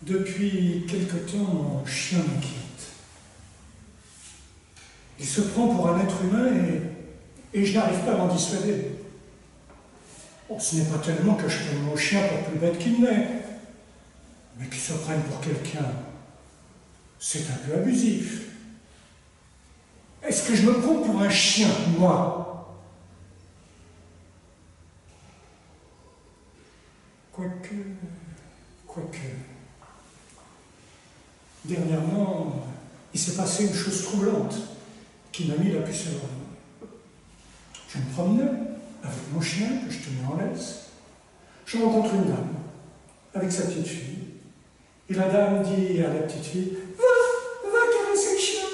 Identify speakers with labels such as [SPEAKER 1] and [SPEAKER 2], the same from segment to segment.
[SPEAKER 1] Depuis quelque temps, mon chien m'inquiète. Il se prend pour un être humain et je n'arrive pas à m'en dissuader. Bon, ce n'est pas tellement que je prenne mon chien pour plus bête qu'il n'est, mais qu'il se prenne pour quelqu'un, c'est un peu abusif. Est-ce que je me prends pour un chien, moi? Quoique... Dernièrement, il s'est passé une chose troublante qui m'a mis la puce à l'oreille. Je me promenais avec mon chien que je tenais en laisse. Je rencontre une dame avec sa petite fille. Et la dame dit à la petite fille, va caresser le chien.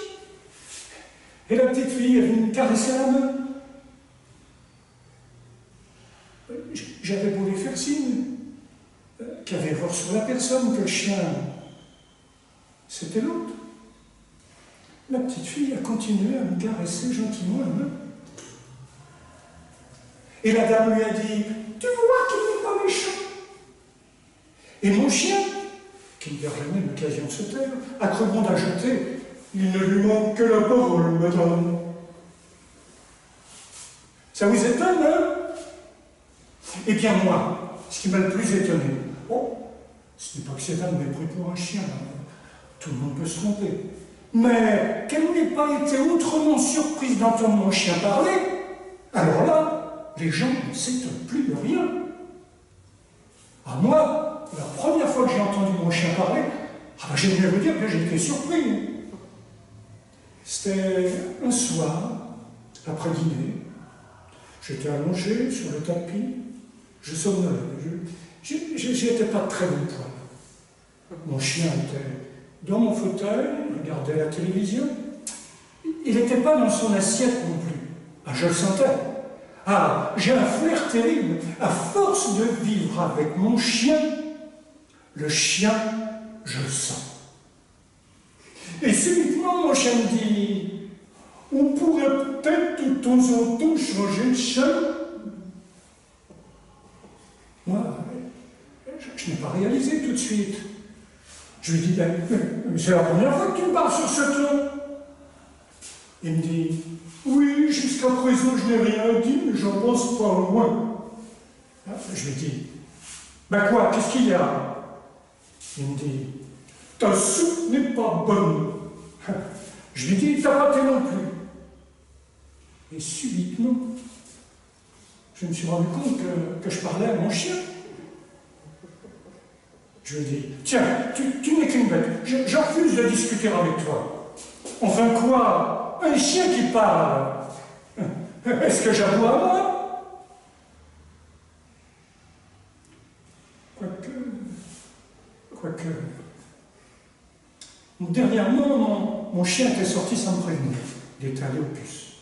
[SPEAKER 1] Et la petite fille est venue me caresser la main. J'avais beau lui faire signe, qu'il y avait voir sur la personne que le chien, c'était l'autre. La petite fille a continué à me caresser gentiment la main. Et la dame lui a dit, tu vois qu'il n'est pas méchant. Et mon chien, qui ne perd jamais l'occasion de se taire, a cru bon d'ajouter, il ne lui manque que la parole, madame. Ça vous étonne, hein? Eh bien moi, ce qui m'a le plus étonné, ce n'est pas que cette dame m'ait pris pour un chien, tout le monde peut se tromper, mais qu'elle n'ait pas été autrement surprise d'entendre mon chien parler, alors là, les gens ne s'étonnent plus de rien. À moi, la première fois que j'ai entendu mon chien parler, j'aime bien vous dire que j'ai été surpris. C'était un soir, après dîner, j'étais allongé sur le tapis, je somnolais, j'étais pas de très bon poil. Mon chien était dans mon fauteuil, il regardait la télévision. Il n'était pas dans son assiette non plus. Je le sentais. J'ai un flair terrible. À force de vivre avec mon chien, le chien, je le sens. Et subitement, mon chien me dit, on pourrait peut-être de temps en temps changer de chien. Moi, je n'ai pas réalisé tout de suite. Je lui dis, c'est la première fois que tu me parles sur ce ton. Il me dit, oui, jusqu'à présent je n'ai rien dit, mais j'en pense pas loin. Je lui dis, quoi, qu'est-ce qu'il y a? Il me dit, ta soupe n'est pas bonne. Je lui dis, t'as raté non plus. Et subitement, je me suis rendu compte que je parlais à mon chien. Je lui dis, tiens, tu n'es qu'une bête, je refuse de discuter avec toi. Enfin quoi? Un chien qui parle? Est-ce que j'avoue à moi? Quoique... Dernièrement, mon chien était sorti sans me prévenir. Il était allé aux puces.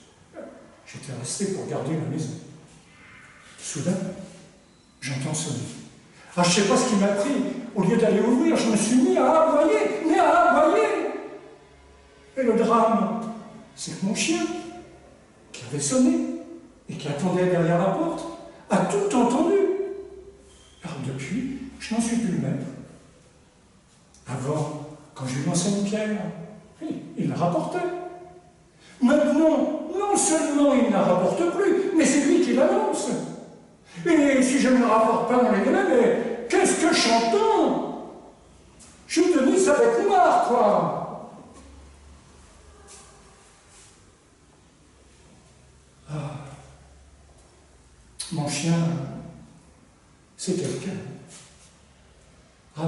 [SPEAKER 1] J'étais resté pour garder la maison. Soudain, j'entends sonner. Je ne sais pas ce qui m'a pris. Au lieu d'aller ouvrir, je me suis mis à aboyer. Et le drame, c'est que mon chien, qui avait sonné et qui attendait derrière la porte, a tout entendu. Alors depuis, je n'en suis plus le même. Avant, quand je lui lançais une pierre, il la rapportait. Maintenant, non seulement il ne la rapporte plus, mais c'est lui qui la lance. Et si je ne le rapporte pas dans les délais, mais qu'est-ce que j'entends? Je suis devenu ça avec marre, quoi. Mon chien, c'est quelqu'un.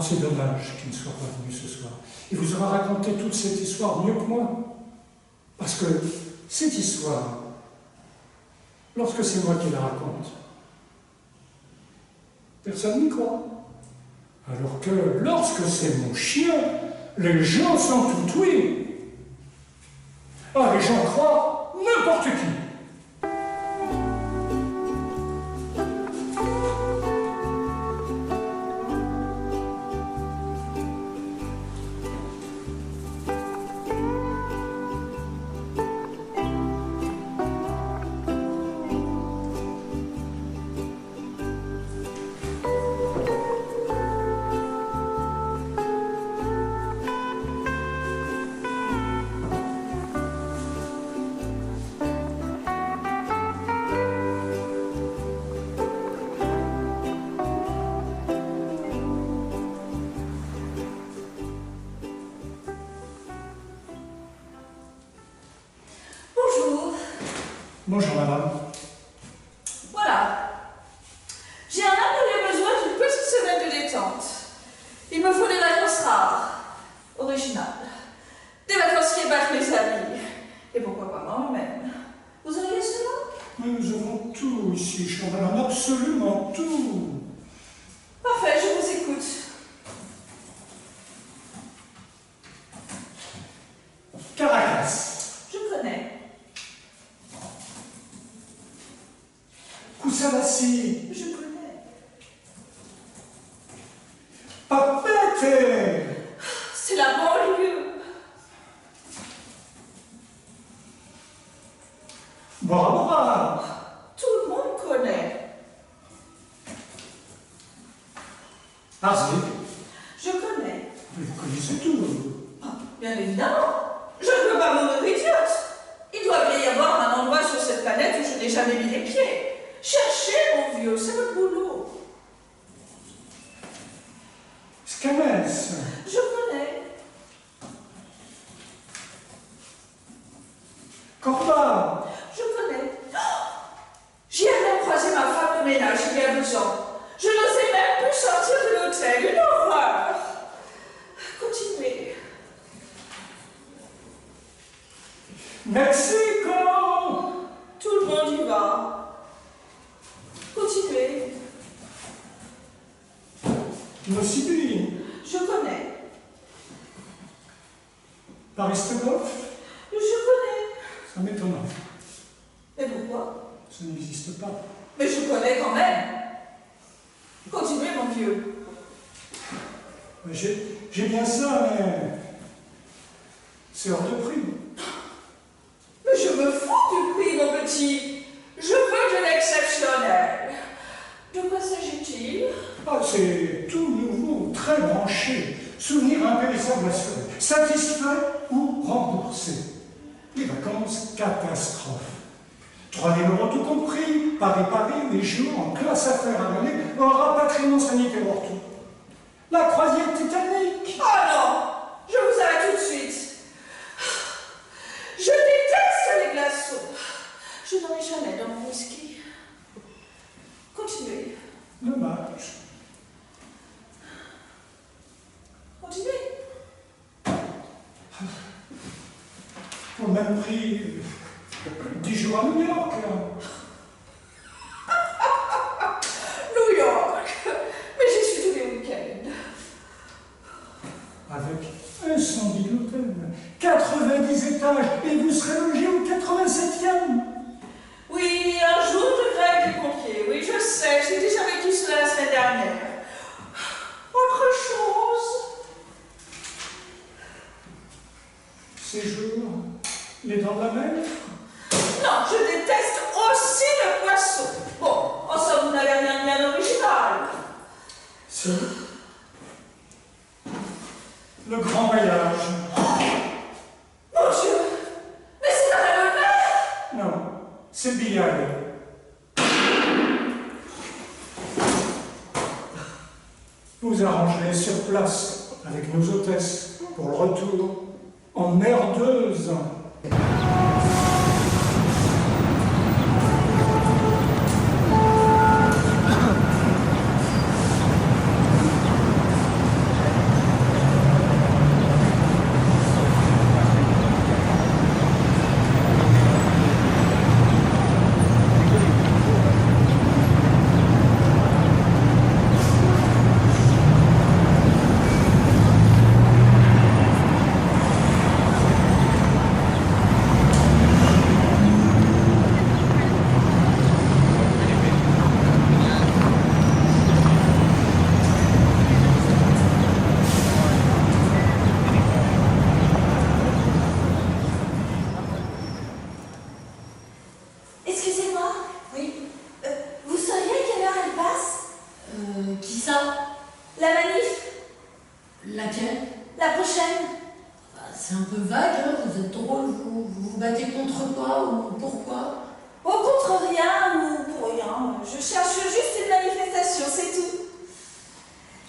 [SPEAKER 1] C'est dommage qu'il ne soit pas venu ce soir. Il vous aura raconté toute cette histoire mieux que moi. Parce que cette histoire, lorsque c'est moi qui la raconte, personne n'y croit. Alors que lorsque c'est mon chien, les gens sont tout oui. Les gens croient n'importe qui. Bonjour, madame.
[SPEAKER 2] Voilà. J'ai un impérieux besoin d'une petite semaine de détente. Il me faut des vacances rares, originales. Des vacances qui ébattent mes amis. Et pourquoi pas moi-même. Vous auriez cela?
[SPEAKER 1] Mais nous avons tout ici, chère madame, absolument tout.
[SPEAKER 2] Parfait, je vous écoute.
[SPEAKER 1] Caracas.
[SPEAKER 2] Je connais.
[SPEAKER 1] Coussalassi.
[SPEAKER 2] Je connais.
[SPEAKER 1] Papete.
[SPEAKER 2] C'est la banlieue.
[SPEAKER 1] Bora Bora.
[SPEAKER 2] Tout le monde connaît.
[SPEAKER 1] Arsvik.
[SPEAKER 2] Je connais.
[SPEAKER 1] Vous connaissez tout.
[SPEAKER 2] Ah, bien évidemment. Je ne peux pas mourir idiote. Il doit bien y avoir un endroit sur cette planète où je n'ai jamais mis les pieds. Cherchez, mon vieux, c'est votre boulot.
[SPEAKER 1] Scames.
[SPEAKER 2] Je connais.
[SPEAKER 1] Corba.
[SPEAKER 2] Je connais. Oh, j'y ai même croisé ma femme de ménage il y a 2 ans. Je n'osais même plus sortir de l'hôtel. Une horreur. Continuez.
[SPEAKER 1] Mexico.
[SPEAKER 2] Tout le monde y va. Continuez.
[SPEAKER 1] Novosibirsk.
[SPEAKER 2] Je connais.
[SPEAKER 1] Paris-Stogov.
[SPEAKER 2] Je connais.
[SPEAKER 1] Ça m'étonne.
[SPEAKER 2] Mais pourquoi?
[SPEAKER 1] Ça n'existe pas.
[SPEAKER 2] Mais je connais quand même. Continuez, mon vieux.
[SPEAKER 1] Mais j'ai bien ça, mais c'est hors de prix.
[SPEAKER 2] Mais je me fous du prix, mon petit. Je veux de l'exceptionnel. De quoi s'agit-il?
[SPEAKER 1] Ah, c'est tout nouveau, très branché. Souvenir impérissable assuré. Satisfait ou remboursé. Les vacances, catastrophe. 3 000 € tout compris, Paris, les jours en classe affaires à l'année, hors rapatriement sanitaire hors tout. La croisière Titanic.
[SPEAKER 2] Oh non! Je vous arrête tout de suite. Je déteste les glaçons. Je n'en ai jamais dans mon whisky. Continuez.
[SPEAKER 1] Dommage.
[SPEAKER 2] Continuez.
[SPEAKER 1] Pour le même prix, 10 jours à New York.
[SPEAKER 2] New York. Mais j'y suis tous les week-ends.
[SPEAKER 1] Avec incendie d'hôtel, 90 étages, et vous serez logé au 87e.
[SPEAKER 2] Oui, un jour de grève des pompiers. Oui, je sais, j'ai déjà vécu cela la semaine dernière. Autre chose.
[SPEAKER 1] Séjour, les dents de la mer.
[SPEAKER 2] Non, je déteste aussi le poisson. Bon, en somme, vous n'avez rien de bien original.
[SPEAKER 1] Si. Le grand voyage.
[SPEAKER 2] Mon Dieu, mais c'est la même mer.
[SPEAKER 1] Non, c'est le billard. Vous arrangerez sur place avec nos hôtesses pour le retour en merdeuse.
[SPEAKER 3] Excusez-moi.
[SPEAKER 2] Oui,
[SPEAKER 3] Vous sauriez à quelle heure elle passe?
[SPEAKER 4] Qui ça?
[SPEAKER 3] La manif?
[SPEAKER 4] Laquelle?
[SPEAKER 3] La prochaine?
[SPEAKER 4] Bah, c'est un peu vague, hein, vous êtes drôle, vous battez contre quoi ou pourquoi?
[SPEAKER 3] Oh, contre rien ou pour rien. Je cherche juste une manifestation, c'est tout.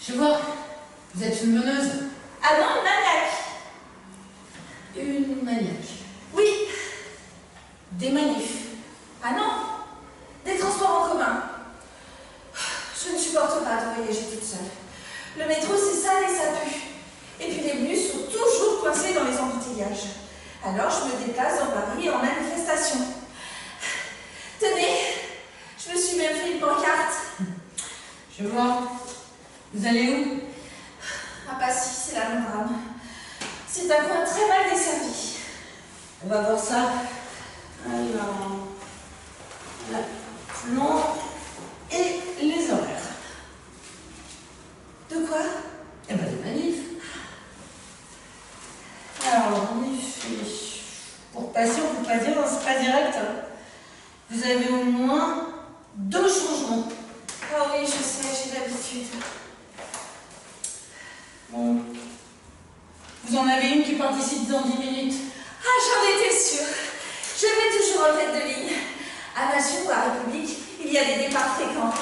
[SPEAKER 4] Je vois, vous êtes une meneuse.
[SPEAKER 3] Ah non, une maniaque.
[SPEAKER 4] Une maniaque.
[SPEAKER 3] Oui,
[SPEAKER 4] Des manifs.
[SPEAKER 2] Ah non, des transports en commun. Je ne supporte pas de voyager toute seule. Le métro, c'est sale et ça pue. Et puis les bus sont toujours coincés dans les embouteillages. Alors je me déplace dans Paris en manifestation. Tenez, je me suis même fait une pancarte.
[SPEAKER 4] Je vois. Vous allez où?
[SPEAKER 2] À Passy, c'est la même drame. C'est un coin très mal desservi.
[SPEAKER 4] On va voir ça. Alors, la plan et les horaires.
[SPEAKER 2] De quoi?
[SPEAKER 4] Eh ben, des manifs. Alors, en effet, pour passer, on ne peut pas dire, c'est pas direct. Vous avez au moins 2 changements.
[SPEAKER 2] Ah oui, je sais, j'ai l'habitude.
[SPEAKER 4] Bon. Vous en avez une qui participe dans 10 minutes.
[SPEAKER 2] Ah, j'en étais sûre. Je vais toujours en tête de ligne. À Nation ou à République, il y a des départs fréquents.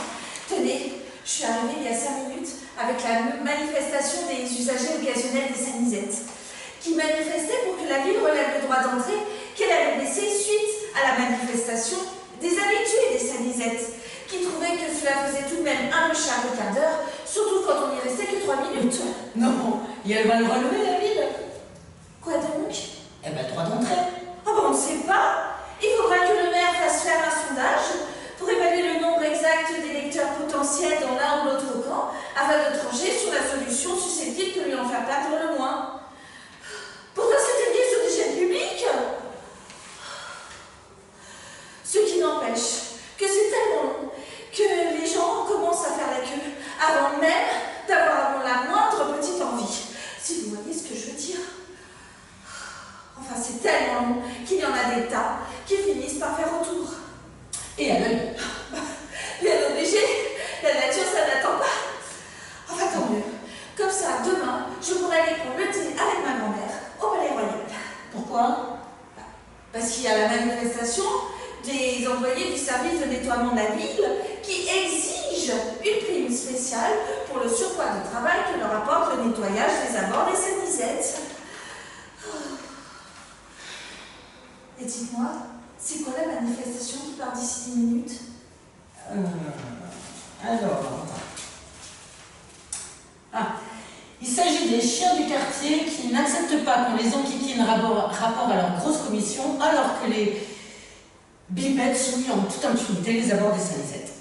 [SPEAKER 2] Tenez, je suis arrivée il y a 5 minutes avec la manifestation des usagers occasionnels des Sanisettes, qui manifestaient pour que la ville relève le droit d'entrée qu'elle avait laissé suite à la manifestation des habitués des Sanisettes, qui trouvaient que cela faisait tout de même un peu cher le quart d'heure, surtout quand on n'y restait que 3 minutes.
[SPEAKER 4] Non, et elle va le relever, la ville.
[SPEAKER 2] Quoi donc?
[SPEAKER 4] Eh ben, droit d'entrée.
[SPEAKER 2] Ah ben on ne sait pas. Il faudra que le maire fasse faire un sondage pour évaluer le nombre exact d'électeurs potentiels dans l'un ou l'autre camp, afin de trancher sur la solution susceptible de lui en faire perdre le moins. Pourtant c'est une question d'hygiène publique. Ce qui n'empêche que c'est tellement long que les gens commencent à faire la queue avant même d'avoir la moindre petite envie. Si vous voyez ce que je veux dire. Enfin, c'est tellement long qu'il y en a des tas qui finissent par faire autour.
[SPEAKER 4] Et à l'œil.
[SPEAKER 2] Bien obligé, la nature, ça n'attend pas. Enfin, tant mieux. Comme ça, demain, je pourrai aller prendre le thé avec ma grand-mère au Palais Royal.
[SPEAKER 4] Pourquoi?
[SPEAKER 2] Parce qu'il y a la manifestation des employés du service de nettoiement de la ville qui exigent une prime spéciale pour le surpoids de travail que leur apporte le nettoyage des abords des Sanisettes. Et dites-moi, c'est quoi la manifestation qui part d'ici 10 minutes?
[SPEAKER 4] Alors... Ah, il s'agit des chiens du quartier qui n'acceptent pas qu'on les enquiquine rapport à leur grosse commission, alors que les bibettes souillent en toute impunité les abords des Sanisettes.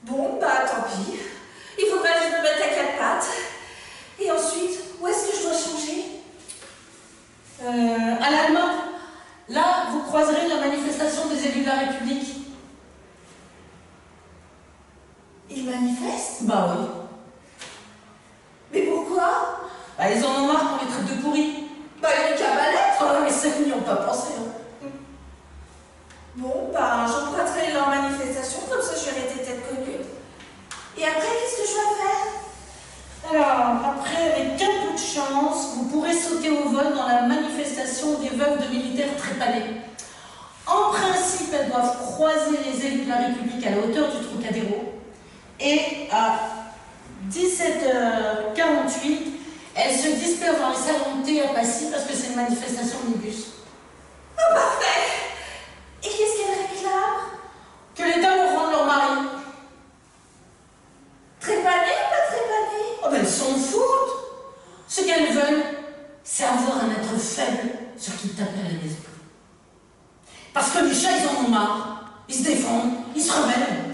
[SPEAKER 2] Bon, bah tant pis. Il faudra que je me mette à 4 pattes. Et ensuite, où est-ce que je dois changer?
[SPEAKER 4] À l'Allemagne, là, vous croiserez la manifestation des élus de la République.
[SPEAKER 2] Ils manifestent?
[SPEAKER 4] Bah oui.
[SPEAKER 2] Mais pourquoi?
[SPEAKER 4] Bah, ils en ont marre qu'on les traite de pourris.
[SPEAKER 2] Bah il n'y a qu'à pas l'être.
[SPEAKER 4] Oh, mais ça, ils n'y ont pas pensé, hein.
[SPEAKER 2] Bon, bah j'emprunterai leur manifestation, comme ça je vais rester tête connue. Et après, qu'est-ce que je dois faire?
[SPEAKER 4] Alors, après, avec un peu de chance, vous pourrez sauter au vol dans la manifestation des veuves de militaires trépanés. En principe, elles doivent croiser les élus de la République à la hauteur du Trocadéro. Et à 17h48, elles se dispersent dans les salons de thé à Passy parce que c'est une manifestation omnibus.
[SPEAKER 2] Oh, parfait! Et qu'est-ce qu'elles réclament?
[SPEAKER 4] Que l'État leur rende leur mari.
[SPEAKER 2] Trépané ou pas trépané?
[SPEAKER 4] Oh ben, elles s'en foutent. Ce qu'elles veulent, c'est avoir un être faible sur qui taper à la maison. Parce que les chats, ils en ont marre. Ils se défendent, ils se rebellent.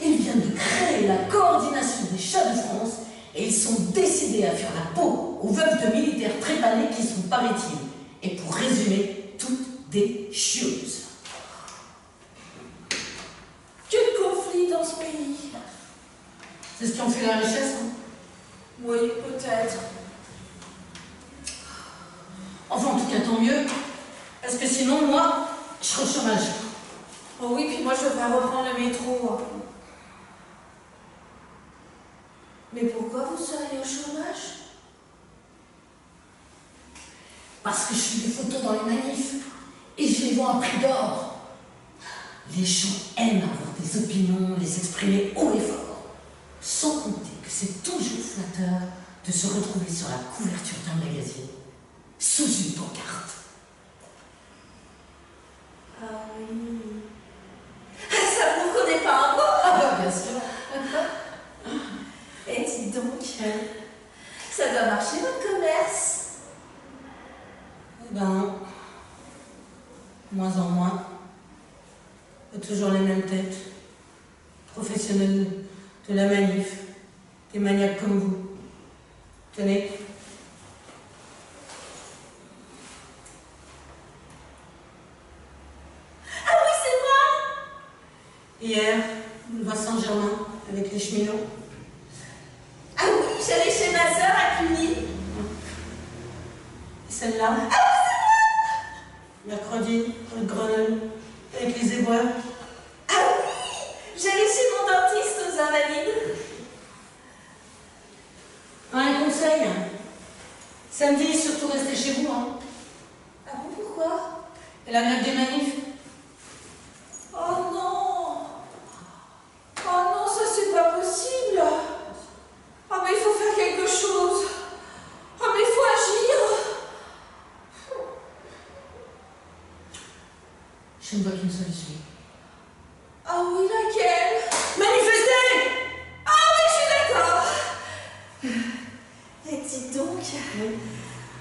[SPEAKER 4] Ils viennent de créer la coordination des chats de France et ils sont décidés à faire la peau aux veuves de militaires trépanés qui sont, paraît-il, et pour résumer, toutes des chieuses.
[SPEAKER 2] Que de conflits dans ce pays.
[SPEAKER 4] C'est ce qui en fait la richesse, hein.
[SPEAKER 2] Oui, peut-être.
[SPEAKER 4] Enfin, en tout cas, tant mieux. Parce que sinon, moi, je serai au chômage.
[SPEAKER 2] Oh oui, puis moi je devrais reprendre le métro. Mais pourquoi vous seriez au chômage?
[SPEAKER 4] Parce que je fais des photos dans les manifs et je les vends à prix d'or. Les gens aiment avoir des opinions, les exprimer haut et fort. Sans compter que c'est toujours flatteur de se retrouver sur la couverture d'un magazine sous une pancarte.
[SPEAKER 3] Ah oui. Ça prouve qu'on n'est pas un mot.
[SPEAKER 4] Ah bah bien sûr.
[SPEAKER 3] Et dis donc, ça doit marcher votre commerce.
[SPEAKER 4] Eh ben, moins en moins. Toujours les mêmes têtes. Professionnels de la manif. Des maniaques comme vous. Tenez.
[SPEAKER 3] Ah oui, c'est moi.
[SPEAKER 4] Hier, boulevard Saint-Germain, avec les cheminots.
[SPEAKER 3] Ah oui, j'allais chez ma sœur à Cluny.
[SPEAKER 4] Et celle-là.
[SPEAKER 3] Ah oui,
[SPEAKER 4] Mercredi, rue de Grenoble, avec les éboueurs.
[SPEAKER 3] ah oui, j'allais chez mon dentiste aux Invalides.
[SPEAKER 4] Un conseil. Samedi, surtout restez chez vous. Hein.
[SPEAKER 3] Ah bon, pourquoi?
[SPEAKER 4] Et la grève des manifs.
[SPEAKER 3] Oh non. Oh non, ça c'est pas possible. Ah mais il faut faire quelque chose. Ah mais il faut agir.
[SPEAKER 4] Je ne vois qu'une solution.
[SPEAKER 3] Ah oui, laquelle?
[SPEAKER 4] Manifestez!
[SPEAKER 3] Ah oui, je suis d'accord. Et dis donc,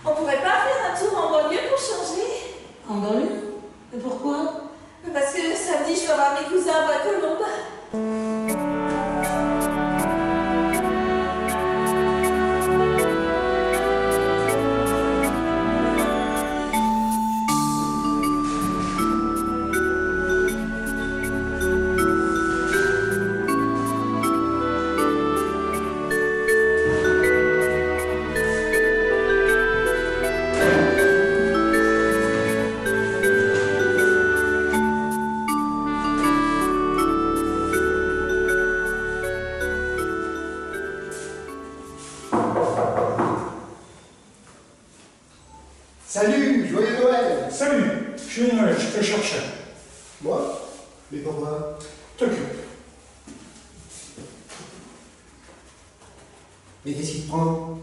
[SPEAKER 3] on pourrait pas faire un tour en banlieue pour changer?
[SPEAKER 4] En banlieue? Et pourquoi?
[SPEAKER 3] Parce que samedi, je vais voir mes cousins à Bois-Colombes.
[SPEAKER 5] Salut, joyeux Noël.
[SPEAKER 1] Salut, je suis Noël, je te cherchais.
[SPEAKER 5] Moi? Mais pourquoi?
[SPEAKER 1] T'occupe.
[SPEAKER 5] Mais qu'est-ce qui te prend?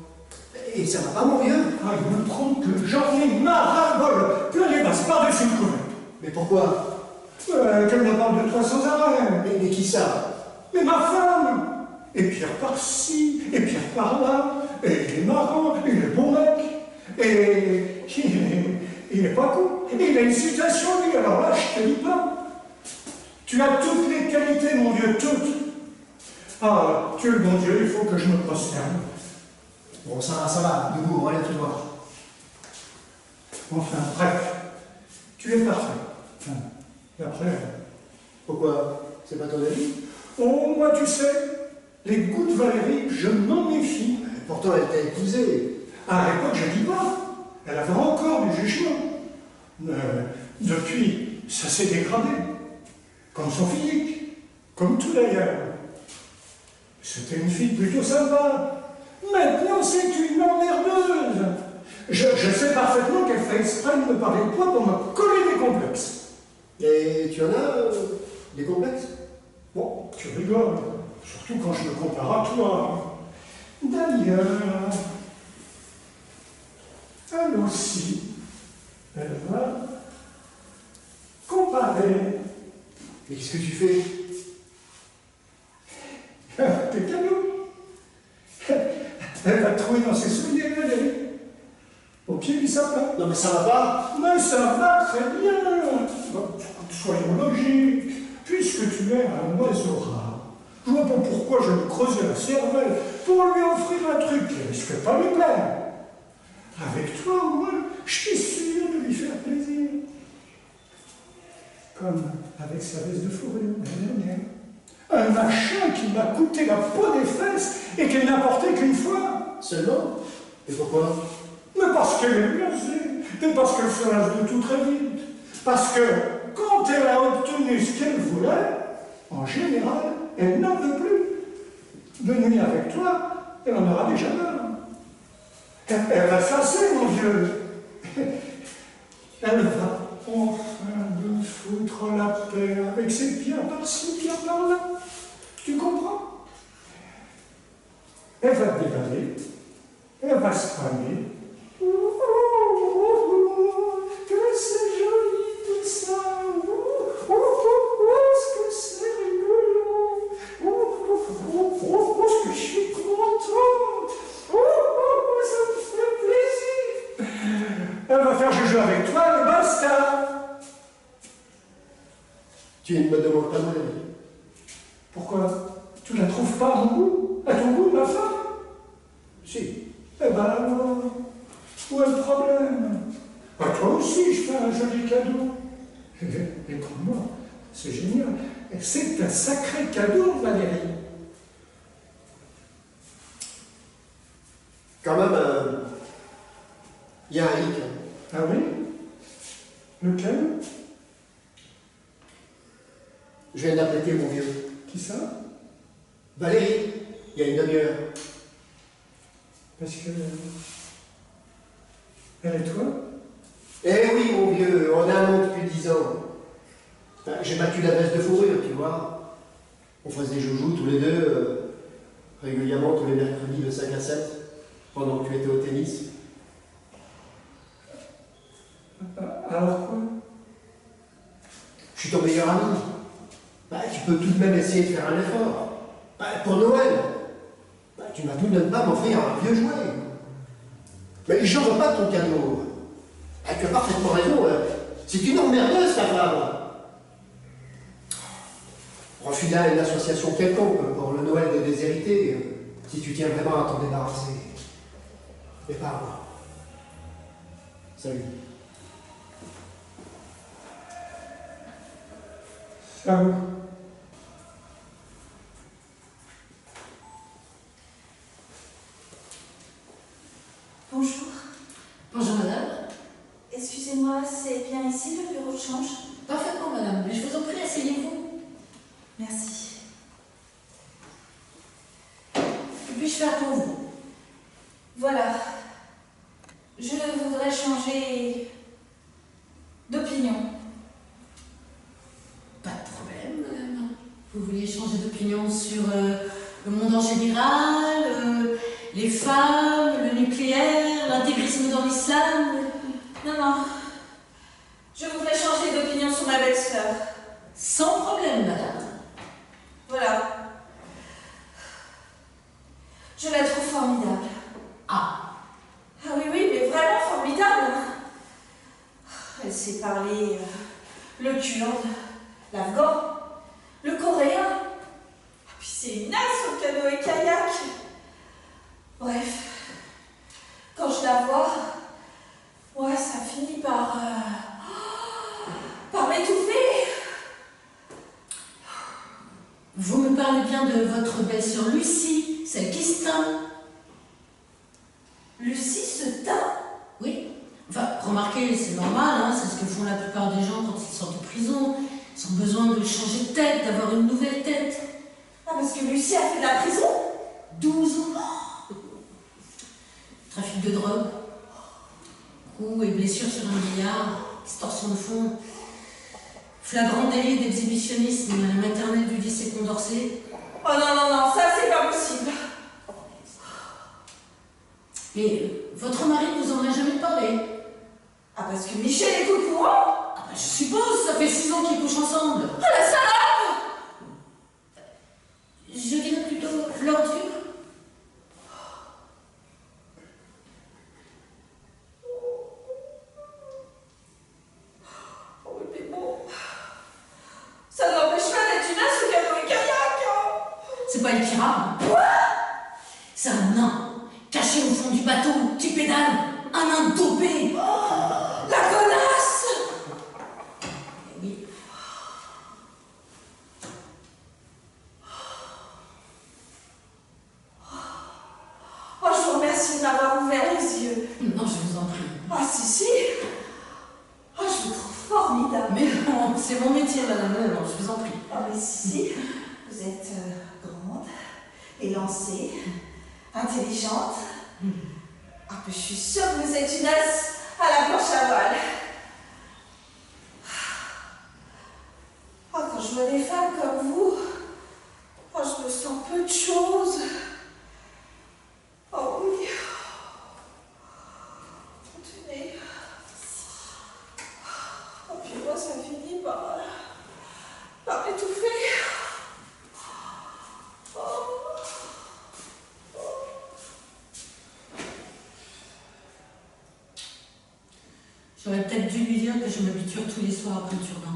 [SPEAKER 5] Et ça va pas, mon vieux?
[SPEAKER 1] Ah, il me prend que j'en ai marre à bol. Plein les basses par-dessus le couvert.
[SPEAKER 5] Mais pourquoi?
[SPEAKER 1] Qu'elle me parle de toi sans arrêt.
[SPEAKER 5] Mais qui ça?
[SPEAKER 1] Mais ma femme. Et Pierre par-ci, et Pierre par-là. Et il est marrant, il est bon mec. Et il est pas con. Et il a une citation, lui, alors là, je te dis pas. Tu as toutes les qualités, mon Dieu, toutes. Ah, tu es le bon Dieu, il faut que je me prosterne.
[SPEAKER 5] Bon, ça va, debout, relève-toi.
[SPEAKER 1] Enfin, bref, tu es parfait. Enfin, et après...
[SPEAKER 5] Pourquoi? C'est pas ton avis?
[SPEAKER 1] Oh, moi, tu sais, les goûts de Valérie, je m'en méfie.
[SPEAKER 5] Pourtant, elle t'a épousé.
[SPEAKER 1] À l'époque, je dis pas. Elle avait encore du jugement. Depuis, ça s'est dégradé. Comme son physique. Comme tout d'ailleurs. C'était une fille plutôt sympa. Maintenant, c'est une emmerdeuse. Je sais parfaitement qu'elle fait exprès de me parler de toi pour me coller des complexes.
[SPEAKER 5] Et tu en as des complexes?
[SPEAKER 1] Bon, tu rigoles. Surtout quand je me compare à toi. D'ailleurs, elle aussi, elle va comparer.
[SPEAKER 5] Mais qu'est-ce que tu fais?
[SPEAKER 1] Tes cadeaux. Elle va te trouver dans ses souliers, Valérie. Au pied du sapin.
[SPEAKER 5] Non mais ça va pas.
[SPEAKER 1] Mais ça va très bien. Bon, soyons logiques. Puisque tu es un oiseau rare, je vois pas pourquoi je me creusais la cervelle pour lui offrir un truc qui risque pas lui plaire. Avec toi, au moins, je suis sûr de lui faire plaisir. Comme avec sa veste de fourrure l'année dernière. Un machin qui m'a coûté la peau des fesses et qu'elle n'a porté qu'une fois.
[SPEAKER 5] Seulement? Et pourquoi?
[SPEAKER 1] Mais parce qu'elle est blasée, et parce qu'elle se lasse de tout très vite. Parce que quand elle a obtenu ce qu'elle voulait, en général, elle n'en veut plus. De nuit avec toi, elle en aura déjà marre. Elle va se lasser, mon vieux. Elle va enfin me foutre la paix avec ses pierres par-ci, pierres par-là. Tu comprends? Elle va te déballer, elle va se cramer. Que c'est joli tout ça! basta.
[SPEAKER 5] Tu ne me demandes pas mon avis.
[SPEAKER 1] Pourquoi? Tu la trouves pas à mon goût? À ton goût, ma femme?
[SPEAKER 5] Si.
[SPEAKER 1] Eh ben alors, où est le problème? À toi aussi, je fais un joli cadeau. Et pour moi, c'est génial. Et c'est un sacré cadeau, Valérie.
[SPEAKER 5] Quand même, il y a un hic.
[SPEAKER 1] Ah oui? Lequel?
[SPEAKER 5] Je viens d'appeler mon vieux.
[SPEAKER 1] Qui ça?
[SPEAKER 5] Valérie, il y a une demi-heure.
[SPEAKER 1] Parce que... Elle et toi?
[SPEAKER 5] Eh oui, mon vieux, on a un monde depuis 10 ans. Ben, j'ai battu la veste de fourrure, tu vois. On faisait joujou tous les deux, régulièrement tous les mercredis de 5 à 7, pendant que tu étais au tennis.
[SPEAKER 1] Alors quoi?
[SPEAKER 5] Je suis ton meilleur ami. Ben, tu peux tout de même essayer de faire un effort. Ben, pour Noël, ben, tu m'as tout de même pas m'offrir un vieux jouet. Mais j'en veux pas ton cadeau. Ben, tu as parfaitement raison. C'est une emmerdeuse, ta femme. Refile-la à une association quelconque pour le Noël des déshérités, si tu tiens vraiment à t'en débarrasser. Et pas à moi. Salut.
[SPEAKER 1] Salut.
[SPEAKER 2] Bonjour.
[SPEAKER 4] Bonjour madame.
[SPEAKER 2] Excusez-moi, c'est bien ici le bureau de change?
[SPEAKER 4] Parfaitement madame, mais je vous en prie, asseyez-vous.
[SPEAKER 2] Merci.
[SPEAKER 4] Que puis-je faire pour vous?
[SPEAKER 2] Voilà. Je voudrais changer d'opinion.
[SPEAKER 4] Pas de problème madame. Vous vouliez changer d'opinion sur le monde en général, les femmes, le nucléaire, l'intégrisme dans l'islam?
[SPEAKER 2] Non, non. Je voudrais changer d'opinion sur ma belle-sœur.
[SPEAKER 4] Sans problème madame.
[SPEAKER 2] Voilà. Je la trouve formidable.
[SPEAKER 4] Ah,
[SPEAKER 2] Ah oui, oui, mais vraiment formidable. Elle sait parler le kurde, l'afghan, le coréen. Ah, puis c'est une as au canoë-kayak. Bref, quand je la vois, moi, ça finit par m'étouffer.
[SPEAKER 4] vous me parlez bien de votre belle-sœur Lucie, celle qui se teint.
[SPEAKER 2] Lucie se teint.
[SPEAKER 4] Oui. Enfin, remarquez, c'est normal, hein, c'est ce que font la plupart des gens quand ils sortent de prison. Ils ont besoin de changer de tête, d'avoir une nouvelle tête.
[SPEAKER 2] Ah, parce que Lucie a fait de la prison.
[SPEAKER 4] 12 ans. Trafic de drogue. Coups et blessures sur un vieillard. Extorsion de fonds. Flagrant délit d'exhibitionnisme à la maternelle du lycée Condorcet.
[SPEAKER 2] Oh non, non, non, ça c'est pas possible.
[SPEAKER 4] Et votre mari vous en a jamais parlé?
[SPEAKER 2] Ah, parce que Michel est au courant.
[SPEAKER 4] Ah bah, je suppose, ça fait 6 ans qu'ils couchent ensemble.
[SPEAKER 2] Oh la salope.
[SPEAKER 4] Je dirais plutôt l'ordure.
[SPEAKER 2] Oh oui, mais bon. Ça n'empêche pas d'être une as au canoë-kayak.
[SPEAKER 4] C'est pas une pirate.
[SPEAKER 2] Quoi?
[SPEAKER 4] C'est un nain, caché au fond du bateau, qui pédale. Un nain dopé.
[SPEAKER 2] La connasse.
[SPEAKER 4] Eh oui.
[SPEAKER 2] Oh, je vous remercie de m'avoir ouvert les yeux.
[SPEAKER 4] Non, je vous en prie.
[SPEAKER 2] Ah, si, si. Oh, je vous trouve formidable.
[SPEAKER 4] Mais non, c'est mon métier, madame. Non, je vous en prie.
[SPEAKER 2] Ah, mais si, si. Vous êtes grande, élancée, intelligente. Ah, mais je suis sûre que vous êtes une as à la planche à voile. Ah, quand je vois des femmes comme vous, oh, je me sens peu de choses. Oh oui. Continuez. Oh, puis moi, ça finit par m'étouffer. Oh.
[SPEAKER 4] J'aurais peut-être peut-être dû lui dire que je me biture tous les soirs après le turbin.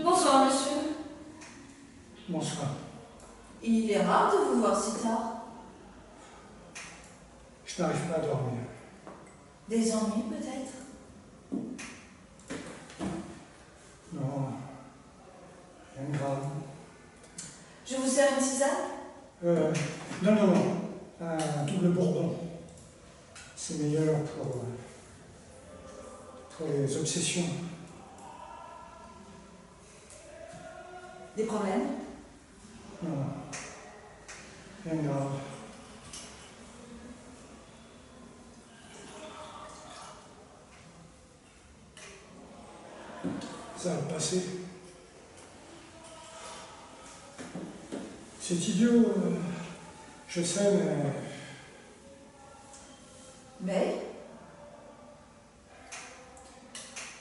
[SPEAKER 2] Bonsoir, monsieur.
[SPEAKER 1] Bonsoir.
[SPEAKER 2] Il est rare de vous voir si tard.
[SPEAKER 1] Je n'arrive pas à dormir.
[SPEAKER 2] Des ennuis, peut-être?
[SPEAKER 1] Non, rien de grave.
[SPEAKER 2] Je vous sers une tisane?
[SPEAKER 1] Non, non, non. Un double bourbon. C'est meilleur pour les obsessions.
[SPEAKER 2] Des problèmes?
[SPEAKER 1] Non, rien de grave. Ça va passer. C'est idiot, je sais, mais...
[SPEAKER 2] Mais?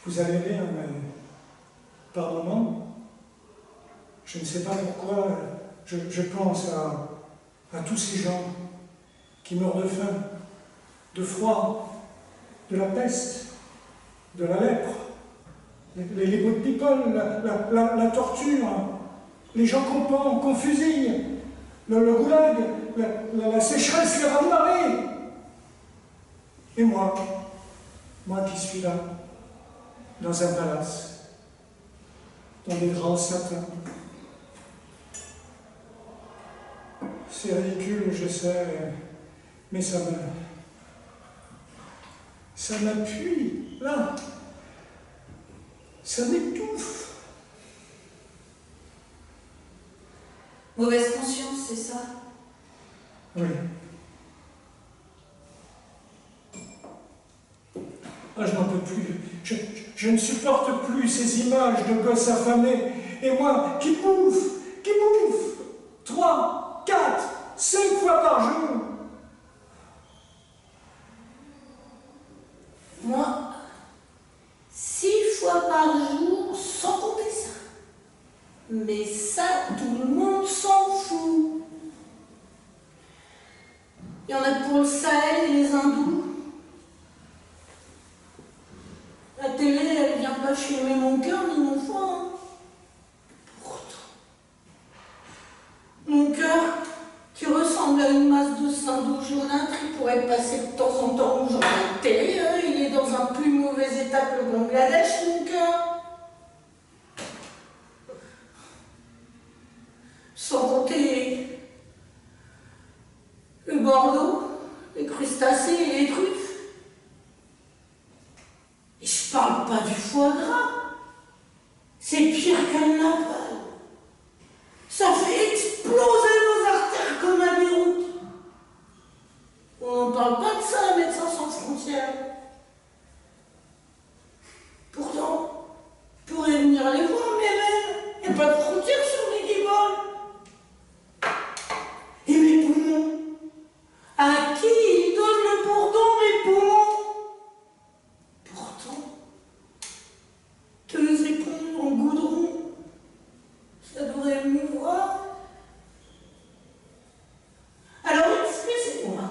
[SPEAKER 1] Vous allez rire, mais... Par moments, je ne sais pas pourquoi, je pense à tous ces gens qui meurent de faim, de froid, de la peste, de la lèpre, les good people, la torture, les gens qu'on fusille, le goulag, la sécheresse, les raz-de-marée. Et moi qui suis là, dans un palace, dans des grands satins. C'est ridicule, je sais, mais ça m'appuie, là. Ça m'étouffe.
[SPEAKER 2] Mauvaise conscience, c'est ça?
[SPEAKER 1] Oui. Ah, je n'en peux plus. Je ne supporte plus ces images de gosses affamés. Et moi, qui bouffe 3, 4, 5 fois par jour.
[SPEAKER 4] Moi, 6 fois par jour, sans compter ça. Mais ça, tout le monde s'en fout. Il y en a pour le Sahel et les hindous. La télé, elle vient pas filmer mon cœur ni mon foie. Hein. Pourtant, mon cœur, qui ressemble à une masse de sandou jaunâtre, il pourrait passer de temps en temps au journal de télé. Hein. Il est dans un plus mauvais état que le Bangladesh, mon cœur. Sans compter le Bordeaux, les crustacés et les truffes. Et je parle pas du foie gras. C'est pire qu'un napalm. Ça fait exploser nos artères comme à Beyrouth. On n'en parle pas de ça à Médecins sans frontières. Pourtant, je pourrais venir les voir, mais il n'y a pas de frontières sur les guibolles. Et mes poumons? À qui ils donnent le bourdon, mes poumons? Pourtant, 2 éponges en goudron, ça devrait émouvoir. Alors, excusez-moi,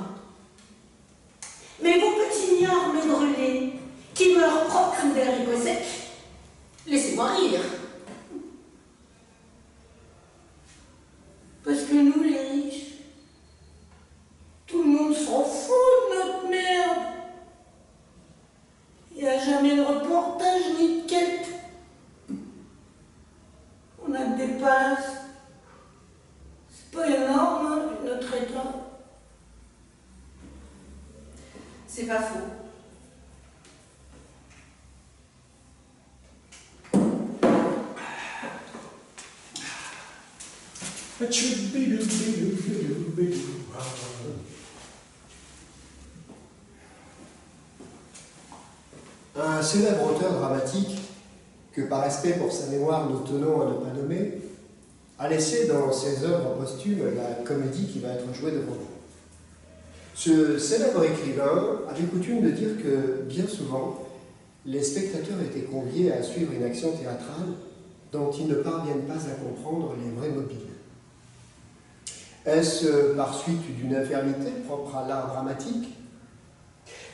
[SPEAKER 4] mais vos petits niards médrelés qui meurent propres comme des haricots secs, laissez-moi rire. Parce que nous, les riches, s'en fout de notre merde. Il n'y a jamais de reportage ni de quête. On a des palaces. C'est pas énorme, hein, notre état.
[SPEAKER 2] C'est pas faux.
[SPEAKER 5] Un célèbre auteur dramatique, que par respect pour sa mémoire nous tenons à ne pas nommer, a laissé dans ses œuvres posthumes la comédie qui va être jouée devant vous. Ce célèbre écrivain avait coutume de dire que, bien souvent, les spectateurs étaient conviés à suivre une action théâtrale dont ils ne parviennent pas à comprendre les vrais mobiles. Est-ce par suite d'une infirmité propre à l'art dramatique?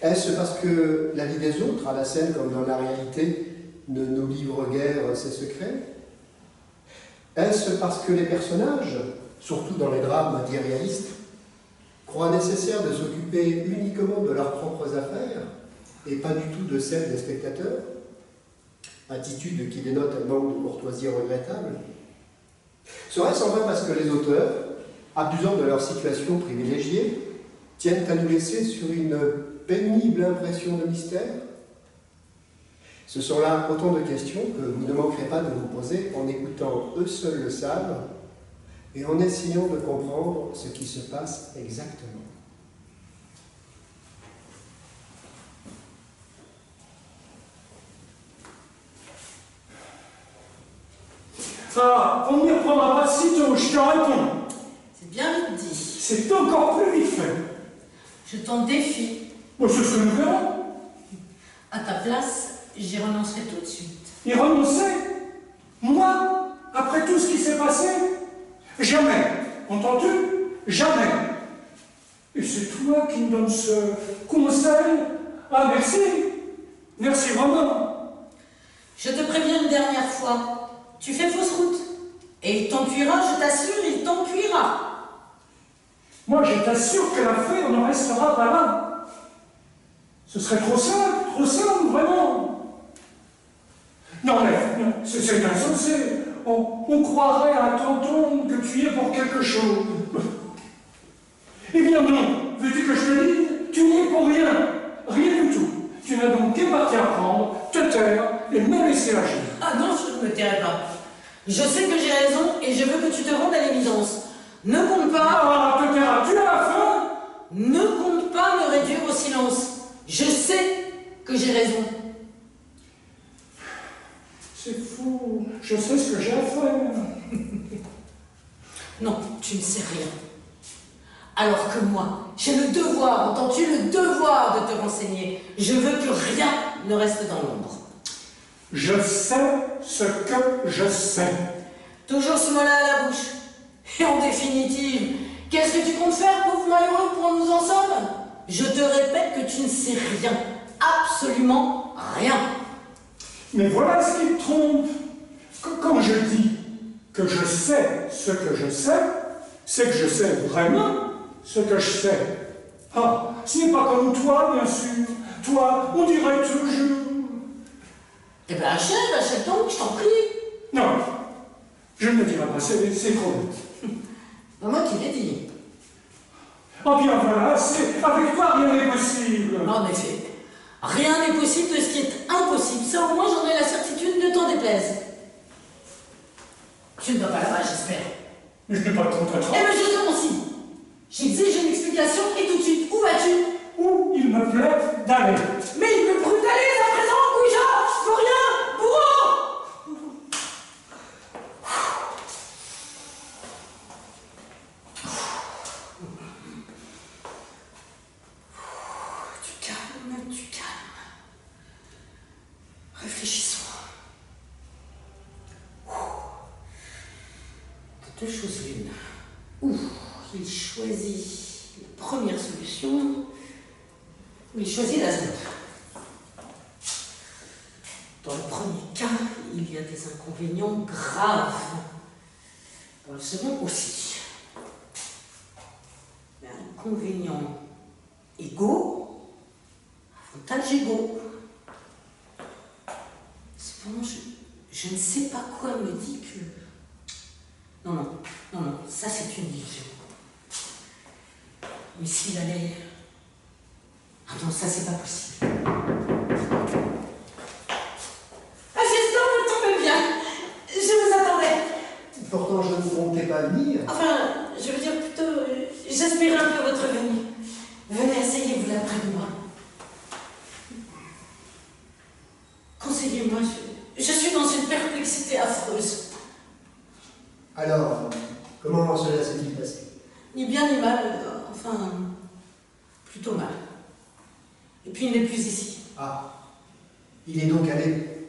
[SPEAKER 5] Est-ce parce que la vie des autres, à la scène comme dans la réalité, ne nous livre guère ses secrets? Est-ce parce que les personnages, surtout dans les drames dits réalistes, croient nécessaire de s'occuper uniquement de leurs propres affaires et pas du tout de celles des spectateurs? Attitude qui dénote un manque de courtoisie regrettable. Serait-ce enfin parce que les auteurs, abusant de leur situation privilégiée, tiennent à nous laisser sur une pénible impression de mystère? Ce sont là autant de questions que vous ne manquerez pas de vous poser en écoutant Eux seuls le savent et en essayant de comprendre ce qui se passe exactement.
[SPEAKER 1] Ah, on n'y reprendra pas si tôt, je te réponds.
[SPEAKER 4] C'est bien vite dit.
[SPEAKER 1] C'est encore plus vite fait.
[SPEAKER 4] Je t'en défie.
[SPEAKER 1] Bon, c'est ce que nous verrons.
[SPEAKER 4] À ta place, j'y renoncerai tout de suite.
[SPEAKER 1] Y renoncer? Moi? Après tout ce qui s'est passé? Jamais. Entends-tu? Jamais. Et c'est toi qui me donnes ce conseil? Ah, merci. Merci vraiment.
[SPEAKER 4] Je te préviens une dernière fois. Tu fais fausse route. Et il t'encuira, je t'assure, il t'encuira.
[SPEAKER 1] Moi, je t'assure que l'affaire ne restera pas là. Ce serait trop simple, vraiment. Non, mais non, c'est insensé. On croirait à t'entendre que tu y es pour quelque chose. Eh bien non, veux-tu que je te dise? Tu n'y es pour rien. Rien du tout. Tu n'as donc qu'à partir prendre, te taire et me laisser agir.
[SPEAKER 4] Ah non, je ne me tairai pas. Je sais que j'ai raison et je veux que tu te rendes à l'évidence. Ne compte pas...
[SPEAKER 1] Ah, te tairas-tu à la fin?
[SPEAKER 4] Ne compte pas me réduire au silence. Je sais que j'ai raison.
[SPEAKER 1] C'est fou. Je sais ce que j'ai à faire.
[SPEAKER 4] Non, tu ne sais rien. Alors que moi, j'ai le devoir, entends-tu, le devoir de te renseigner. Je veux que rien ne reste dans l'ombre.
[SPEAKER 1] Je sais ce que je sais.
[SPEAKER 4] Toujours ce mot-là à la bouche. Et en définitive, qu'est-ce que tu comptes faire, pauvre malheureux, pour nous en sommes? Je te répète que tu ne sais rien. Absolument rien.
[SPEAKER 1] Mais voilà ce qui me trompe. Quand je dis que je sais ce que je sais, c'est que je sais vraiment ce que je sais. Ah, ce n'est pas comme toi, bien sûr. Toi, on dirait toujours...
[SPEAKER 4] Eh bien, achète donc, je t'en prie.
[SPEAKER 1] Non, je ne le dirai pas, c'est trop vite.
[SPEAKER 4] Ben, moi qui l'ai dit.
[SPEAKER 1] Oh bien voilà, avec toi rien n'est possible.
[SPEAKER 4] En effet, rien n'est possible de ce qui est impossible. Ça, au moins, j'en ai la certitude, ne t'en déplaise. Tu ne vas pas là-bas, j'espère.
[SPEAKER 1] Mais je n'ai pas le temps de
[SPEAKER 4] Eh bien, justement, si. J'exige une explication et tout de suite. Où vas-tu?
[SPEAKER 1] Où il me plaît d'aller.
[SPEAKER 4] Mais il me brûle d'aller, à présent, Ouija. Je veux rien, bourreau. Tu calmes. Réfléchissons. Deux choses l'une. Ou il choisit la première solution, ou il choisit la seconde. Dans le premier cas, il y a des inconvénients graves. Dans le second aussi. Mais inconvénient égaux, avantage égaux. Cependant, je ne sais pas quoi me dit que... Non, ça c'est une illusion. Mais s'il allait... Ah non, ça c'est pas possible. Assistant, vous tombez bien. Je vous attendais.
[SPEAKER 5] Pourtant, je ne comptais pas venir.
[SPEAKER 4] Enfin, je veux dire plutôt, j'espérais un peu votre venue. Venez, asseyez-vous là près de moi. Conseillez-moi, je suis dans une perplexité affreuse.
[SPEAKER 5] Alors, comment cela s'est-il passé?
[SPEAKER 4] Ni bien ni mal, enfin, plutôt mal. Et puis il n'est plus ici.
[SPEAKER 5] Ah, il est donc allé.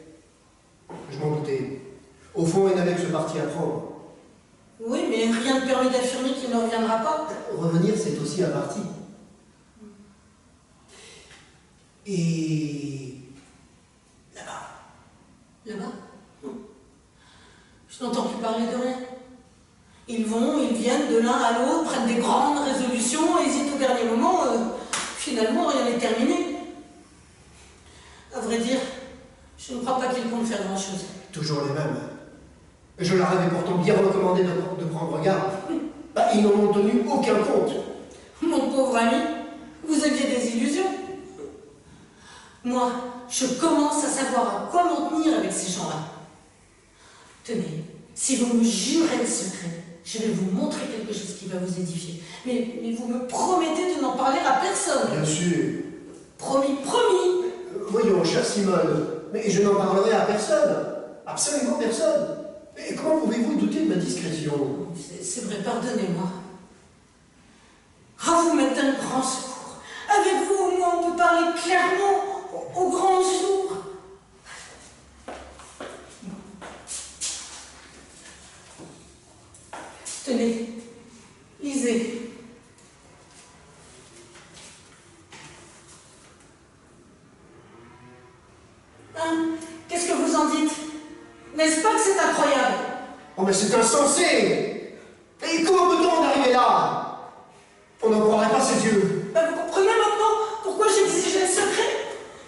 [SPEAKER 5] Je m'en doutais. Au fond, il n'avait que ce parti à prendre.
[SPEAKER 4] Oui, mais rien ne permet d'affirmer qu'il ne reviendra pas.
[SPEAKER 5] Revenir, c'est aussi un parti. Et... là-bas.
[SPEAKER 4] Là-bas? Non. Je n'entends plus parler de rien. Ils vont, ils viennent de l'un à l'autre, prennent des grandes résolutions, hésitent au dernier moment. Finalement, rien n'est terminé. À vrai dire, je ne crois pas qu'ils comptent faire grand-chose.
[SPEAKER 5] Toujours les mêmes. Je leur avais pourtant bien recommandé de prendre garde. Bah, ils n'en ont tenu aucun compte.
[SPEAKER 4] Mon pauvre ami, vous aviez des illusions. Moi, je commence à savoir à quoi m'en tenir avec ces gens-là. Tenez, si vous me jurez le secret, je vais vous montrer quelque chose qui va vous édifier. Mais vous me promettez de n'en parler à personne.
[SPEAKER 5] Bien sûr.
[SPEAKER 4] Promis, promis.
[SPEAKER 5] Voyons, chère Simone, mais je n'en parlerai à personne. Absolument personne. Et comment pouvez-vous douter de ma discrétion?
[SPEAKER 4] C'est vrai, pardonnez-moi. Ah, vous m'êtes un grand secours. Avec vous, au moins, on peut parler clairement au grand jour. Tenez, lisez. Hein? Qu'est-ce que vous en dites? N'est-ce pas que c'est incroyable?
[SPEAKER 5] Oh, mais c'est insensé! Et comment peut-on en arriver là? On n'en croirait pas ses yeux.
[SPEAKER 4] Ben, vous comprenez maintenant pourquoi j'exigeais le secret?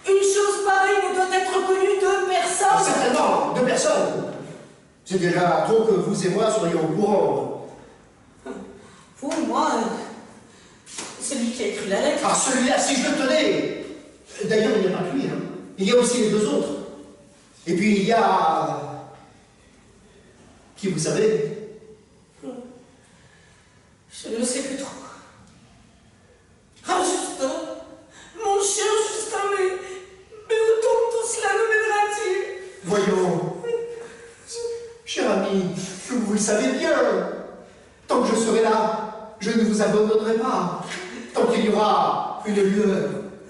[SPEAKER 4] Une chose pareille ne doit être connue de personne.
[SPEAKER 5] Certainement, de personne. C'est déjà trop que vous et moi soyons au courant.
[SPEAKER 4] Vous, moi, celui qui a écrit la lettre.
[SPEAKER 5] Ah, celui-là, si je le tenais! D'ailleurs, il n'y a pas que lui, hein. Il y a aussi les deux autres. Et puis il y a... qui, vous savez?
[SPEAKER 4] Je ne sais plus trop. Ah, Justin, mon cher Justin, mais autant tout cela nous mènera-t-il?
[SPEAKER 5] Voyons, cher ami, vous le savez bien. Tant que je serai là, je ne vous abandonnerai pas. Tant qu'il y aura une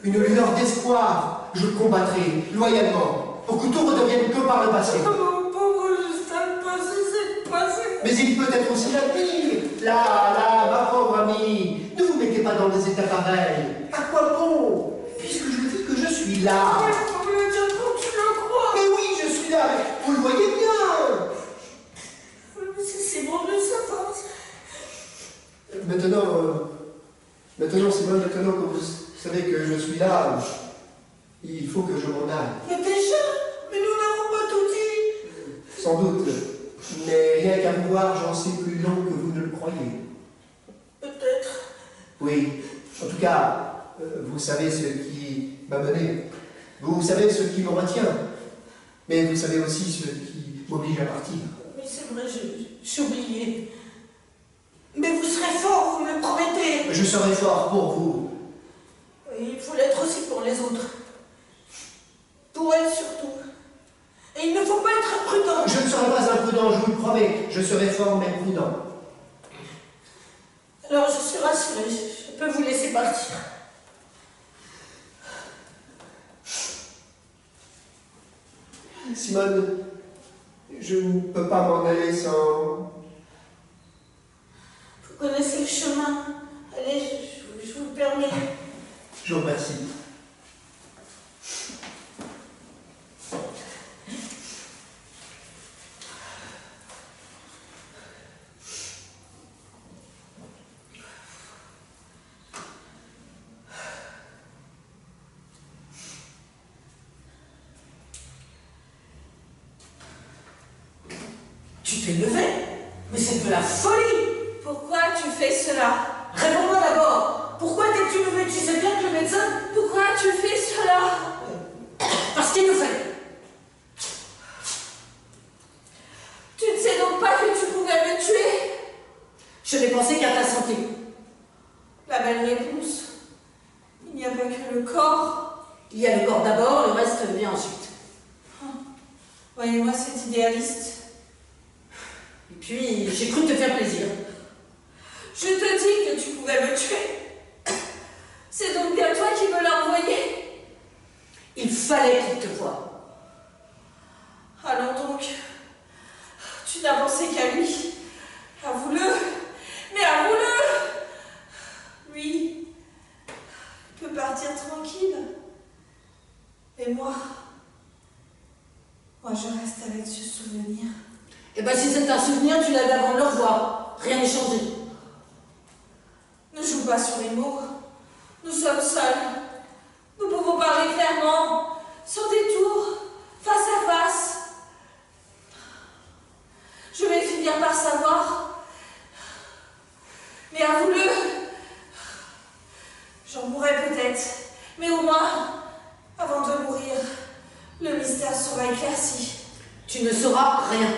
[SPEAKER 5] lueur d'espoir, je combattrai loyalement pour que tout redevienne que par le passé.
[SPEAKER 4] Oh, mon pauvre Justin, le passé, c'est le passé.
[SPEAKER 5] Mais il peut être aussi l'avenir. Là, ma pauvre amie, ne vous mettez pas dans des états pareils. À quoi bon? Puisque je dis que je suis là.
[SPEAKER 4] Oui, faut me le dire quand tu le crois.
[SPEAKER 5] Mais oui, je suis là. Vous le voyez bien.
[SPEAKER 4] C'est bon, je sais pas.
[SPEAKER 5] Maintenant, Simone, maintenant que vous savez que je suis là, il faut que je m'en aille.
[SPEAKER 4] Mais déjà, mais nous n'avons pas tout dit.
[SPEAKER 5] Sans doute. Mais rien qu'à vous voir, j'en sais plus long que vous ne le croyez.
[SPEAKER 4] Peut-être.
[SPEAKER 5] Oui. En tout cas, vous savez ce qui m'a mené. Vous savez ce qui me retient. Mais vous savez aussi ce qui m'oblige à partir.
[SPEAKER 4] Mais c'est vrai, j'ai oublié. Mais vous serez fort, vous me le promettez.
[SPEAKER 5] Je serai fort pour vous.
[SPEAKER 4] Et il faut l'être aussi pour les autres. Pour elle surtout. Et il ne faut pas être imprudent.
[SPEAKER 5] Je ne serai pas imprudent, je vous le promets. Je serai fort mais prudent.
[SPEAKER 4] Alors je suis rassurée, je peux vous laisser partir.
[SPEAKER 5] Simone, je ne peux pas m'en aller sans...
[SPEAKER 4] Vous connaissez le chemin. Allez, je vous le permets.
[SPEAKER 5] Je vous remercie.
[SPEAKER 4] tu t'es levé. Mais c'est de la folie.
[SPEAKER 2] Pourquoi tu fais cela?
[SPEAKER 4] Réponds-moi d'abord. Pourquoi t'es-tu levé? Tu sais bien que le médecin...
[SPEAKER 2] Pourquoi tu fais cela?
[SPEAKER 4] Parce qu'il nous fait.
[SPEAKER 2] Tu ne sais donc pas que tu pouvais me tuer?
[SPEAKER 4] Je n'ai pensé qu'à ta santé.
[SPEAKER 2] La belle réponse. Il n'y a pas que le corps.
[SPEAKER 4] Il y a le corps d'abord, le reste vient ensuite.
[SPEAKER 2] Voyez-moi cet idéaliste.
[SPEAKER 4] Et puis, j'ai cru te faire plaisir.
[SPEAKER 2] Je te dis que tu pouvais me tuer. C'est donc bien toi qui me l'as envoyé.
[SPEAKER 4] Il fallait qu'il te voie.
[SPEAKER 2] Allons donc. Tu n'as pensé qu'à lui. Avoue-le. Mais avoue-le. Lui, il peut partir tranquille. Et moi, je reste avec ce souvenir.
[SPEAKER 4] Eh ben, si c'est un souvenir, tu l'avais avant de le revoir. Rien n'est changé.
[SPEAKER 2] Ne joue pas sur les mots. Nous sommes seuls. Nous pouvons parler clairement, sans détour, face à face. Je vais finir par savoir. Mais avoue-le, j'en mourrai peut-être. Mais au moins, avant de mourir, le mystère sera éclairci.
[SPEAKER 4] Tu ne sauras rien.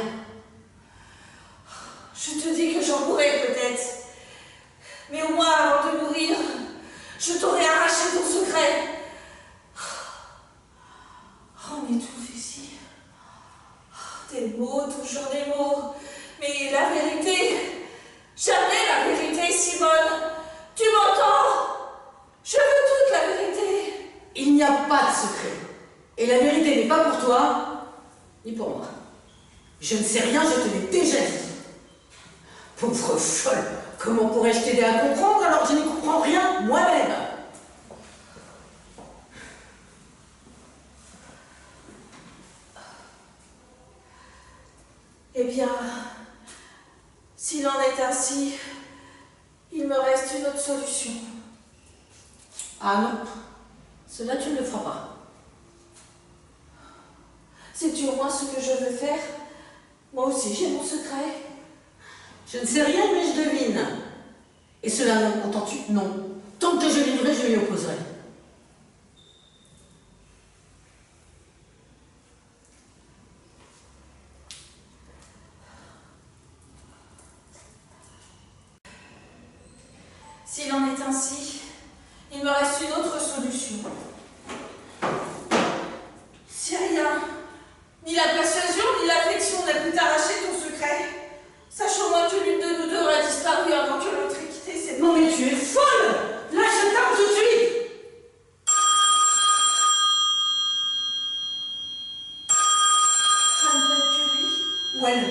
[SPEAKER 2] Je te dis que j'en mourrai peut-être. Mais au moins, avant de mourir, je t'aurai arraché ton secret. On étouffe ici. Des mots, toujours des mots. Mais la vérité, jamais la vérité, Simone. Tu m'entends? Je veux toute la vérité.
[SPEAKER 4] Il n'y a pas de secret. Et la vérité n'est pas pour toi, ni pour moi. Je ne sais rien, je te l'ai déjà dit. Pauvre folle, comment pourrais-je t'aider à comprendre alors que je n'y comprends rien moi-même?
[SPEAKER 2] Eh bien, s'il en est ainsi, il me reste une autre solution.
[SPEAKER 4] Ah non, cela tu ne le feras pas.
[SPEAKER 2] Sais-tu au moins ce que je veux faire? Moi aussi, j'ai mon secret.
[SPEAKER 4] Je ne sais rien, mais je devine. Et cela, non, entends-tu? Non. Tant que je vivrai, je m'y opposerai.
[SPEAKER 2] S'il en est ainsi, il me reste une autre solution. Si rien, ni la persuasion, ni l'affection n'a pu t'arracher ton secret, sache au moins que l'une de nous deux aura disparu avant que l'autre ait quitté cette...
[SPEAKER 4] Non mais tu es folle! Lâche cette arme tout de suite!
[SPEAKER 2] Ça ne peut être que lui.
[SPEAKER 4] Ou elle.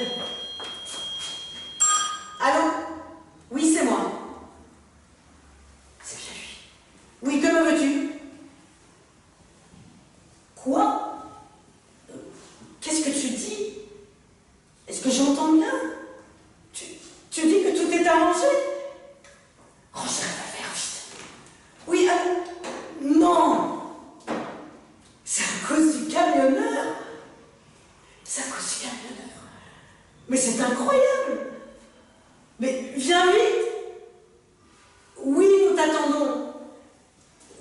[SPEAKER 4] Allô? Oui, c'est moi. C'est bien lui. Oui, que me veux-tu? Quoi? Qu'est-ce que tu dis? Est-ce que j'entends bien? Tu dis que tout est arrangé? Range le revolver, vite. Oui, non! C'est à cause du camionneur? C'est à cause du camionneur. Mais c'est incroyable! Mais viens vite! Oui, nous t'attendons.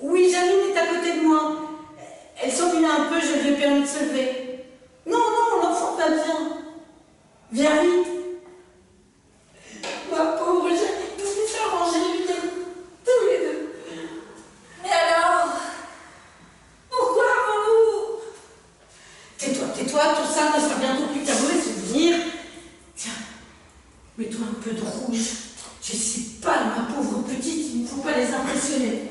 [SPEAKER 4] Oui, Janine est à côté de moi. Elle s'ennuie un peu, je lui ai permis de se lever. Non, non, l'enfant va bien. Viens vite. Ma pauvre Janine, nous s'est arrangé, tous les deux.
[SPEAKER 2] Mais alors, pourquoi avons-nous?
[SPEAKER 4] Tais-toi, tais-toi, tout ça ne sera bientôt plus qu'un mauvais souvenir. Tiens, mets-toi un peu de rouge. Tu es si pâle, ma pauvre petite, il ne faut pas les impressionner.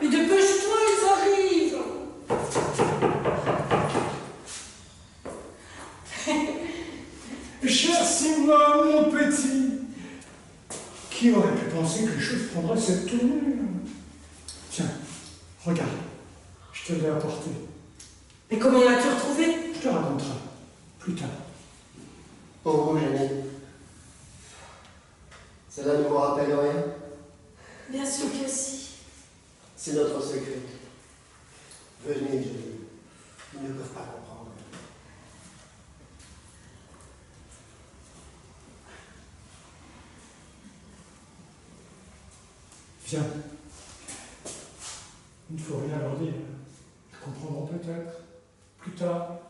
[SPEAKER 4] Mais dépêche-toi, ils arrivent.
[SPEAKER 1] Cher Simone, mon petit, qui aurait pu penser que les choses prendraient cette tournure? Tiens, regarde, je te l'ai apporté.
[SPEAKER 4] Mais comment l'as-tu retrouvé?
[SPEAKER 1] Je te raconterai plus tard.
[SPEAKER 5] Oh, Janine. Cela ne me rappelle rien.
[SPEAKER 2] Bien sûr que si.
[SPEAKER 5] C'est notre secret. Venez, Johnny. Ils ne peuvent pas comprendre.
[SPEAKER 1] Viens. Il ne faut rien leur dire. Ils comprendront peut-être. Plus tard.